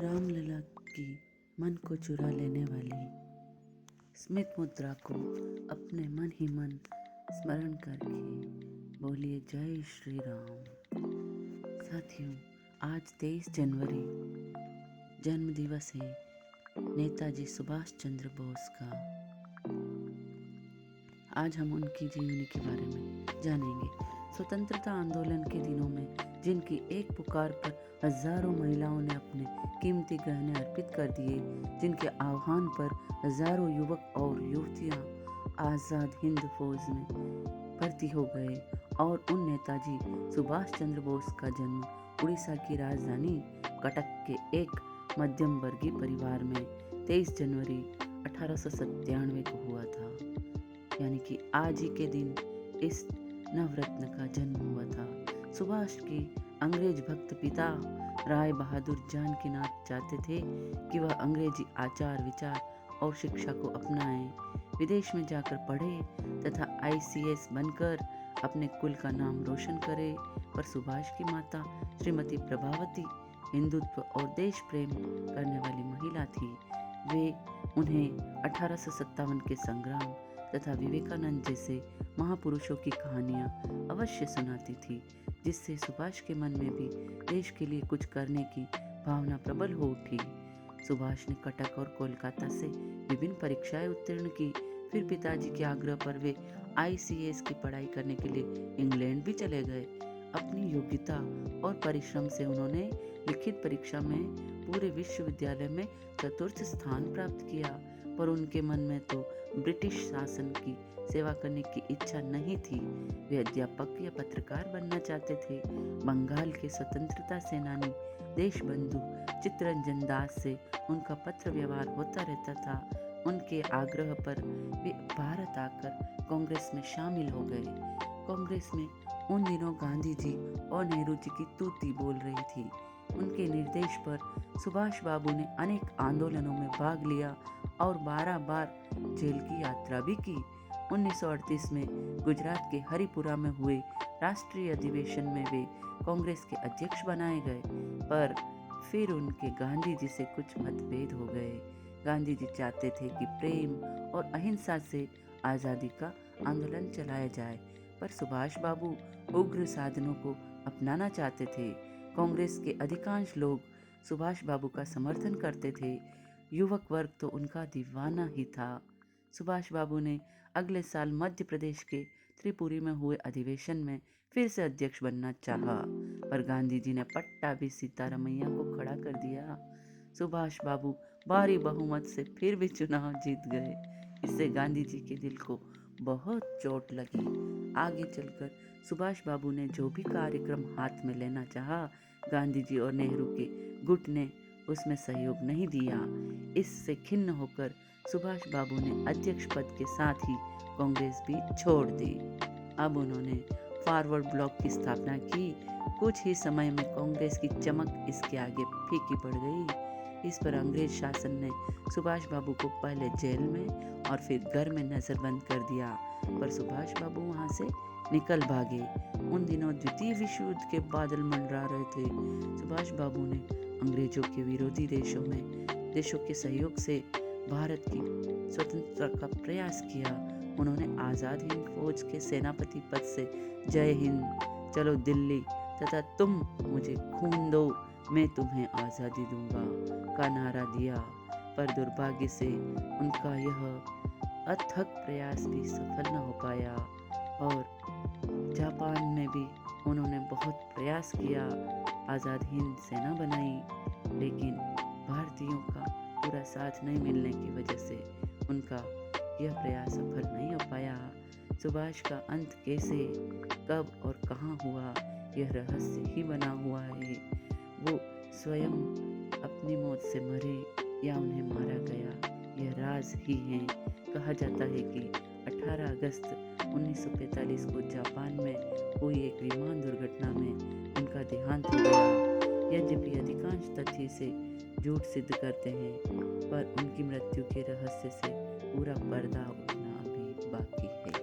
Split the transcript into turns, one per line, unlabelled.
रामलला की मन को चुरा लेने वाली स्मित मुद्रा को अपने मन ही मन स्मरण करके बोलिए जय श्री राम। साथियों, आज 23 जनवरी जन्म दिवस है नेताजी सुभाष चंद्र बोस का। आज हम उनकी जीवनी के बारे में जानेंगे। स्वतंत्रता आंदोलन के दिनों में जिनकी एक पुकार पर हजारों महिलाओं ने अपने कीमती गहने अर्पित कर दिए, जिनके आह्वान पर हजारों युवक और युवतियां आज़ाद हिंद फौज में भर्ती हो गए और उन नेताजी सुभाष चंद्र बोस का जन्म उड़ीसा की राजधानी कटक के एक मध्यम वर्गीय परिवार में 23 जनवरी 1897 को हुआ था। यानी कि आज ही के दिन इस नवरत्न का जन्म हुआ था। सुभाष के अंग्रेज भक्त पिता राय बहादुर जानकीनाथ चाहते थे कि वह अंग्रेजी आचार विचार और शिक्षा को अपनाएं, विदेश में जाकर पढ़े तथा ICS बनकर अपने कुल का नाम रोशन करे। पर सुभाष की माता श्रीमती प्रभावती हिंदुत्व और देश प्रेम करने वाली महिला थी। वे उन्हें 1857 के संग्राम तथा विवेकानंद जैसे महापुरुषों की कहानियां अवश्य सुनाती थी, जिससे सुभाष के मन में भी देश के लिए कुछ करने की भावना प्रबल हो उठी। सुभाष ने कटक और कोलकाता से विभिन्न परीक्षाएं उत्तीर्ण की। फिर पिताजी के आग्रह पर वे ICS की पढ़ाई करने के लिए इंग्लैंड भी चले गए। अपनी योग्यता और परिश्रम से उन्होंने लिखित परीक्षा में पूरे विश्वविद्यालय में चतुर्थ स्थान प्राप्त किया, पर उनके मन में तो ब्रिटिश शासन की सेवा करने की इच्छा नहीं थी। वे अध्यापक या पत्रकार बनना चाहते थे। बंगाल के स्वतंत्रता सेनानी देशबंधु चित्तरंजन दास से उनका पत्र व्यवहार होता रहता था। उनके आग्रह पर वे भारत आकर कांग्रेस में शामिल हो गए। कांग्रेस में उन दिनों गांधी जी और नेहरू जी की तूती बोल रही थी। उनके निर्देश पर सुभाष बाबू ने अनेक आंदोलनों में भाग लिया और 12 बार जेल की यात्रा भी की। 1938 में गुजरात के हरिपुरा में हुए राष्ट्रीय अधिवेशन में वे कांग्रेस के अध्यक्ष बनाए गए, पर फिर उनके गांधी जी से कुछ मतभेद हो गए। गांधी जी चाहते थे कि प्रेम और अहिंसा से आज़ादी का आंदोलन चलाया जाए, पर सुभाष बाबू उग्र साधनों को अपनाना चाहते थे। कांग्रेस के अधिकांश लोग सुभाष बाबू का समर्थन करते थे। युवक वर्ग तो उनका दीवाना ही था। सुभाष बाबू ने अगले साल मध्य प्रदेश के त्रिपुरी में हुए अधिवेशन में फिर से अध्यक्ष बनना चाहा, पर गांधी जी ने पट्टा भी सीतारामैया को खड़ा कर दिया। सुभाष बाबू भारी बहुमत से फिर भी चुनाव जीत गए। इससे गांधी जी के दिल को बहुत चोट लगी। आगे चलकर सुभाष बाबू ने जो भी कार्यक्रम हाथ में लेना चाहा, गांधी जी और नेहरू के गुट ने उसमें सहयोग नहीं दिया। इससे खिन्न होकर सुभाष बाबू ने अध्यक्ष पद के साथ ही कांग्रेस भी छोड़ दी। अब उन्होंने फॉरवर्ड ब्लॉक की स्थापना की। कुछ ही समय में कांग्रेस की चमक इसके आगे फीकी पड़ गई। इस पर अंग्रेज शासन ने सुभाष बाबू को पहले जेल में और फिर घर में नजरबंद कर दिया, पर सुभाष बाबू वहां से निकल भागे। उन दिनों द्वितीय विश्व युद्ध के बादल मंडरा रहे थे। सुभाष बाबू ने अंग्रेजों के विरोधी देशों के सहयोग से भारत की स्वतंत्रता का प्रयास किया। उन्होंने आज़ाद हिंद फौज के सेनापति पद से जय हिंद, चलो दिल्ली तथा तुम मुझे खून दो, मैं तुम्हें आज़ादी दूंगा का नारा दिया, पर दुर्भाग्य से उनका यह अथक प्रयास भी सफल न हो पाया और जापान में भी उन्होंने बहुत प्रयास किया, आज़ाद हिंद सेना बनाई, लेकिन भारतीयों का पूरा साथ नहीं मिलने की वजह से उनका यह प्रयास सफल नहीं हो पाया। सुभाष का अंत कैसे, कब और कहाँ हुआ, यह रहस्य ही बना हुआ है। वो स्वयं अपनी मौत से मरे या उन्हें मारा गया, यह राज ही है। कहा जाता है कि 18 अगस्त 1945 को जापान में हुई एक विमान दुर्घटना में उनका देहांत हो गया। यद्यपि अधिकांश तथ्य से झूठ सिद्ध करते हैं, पर उनकी मृत्यु के रहस्य से पूरा पर्दा उठना अभी बाकी है।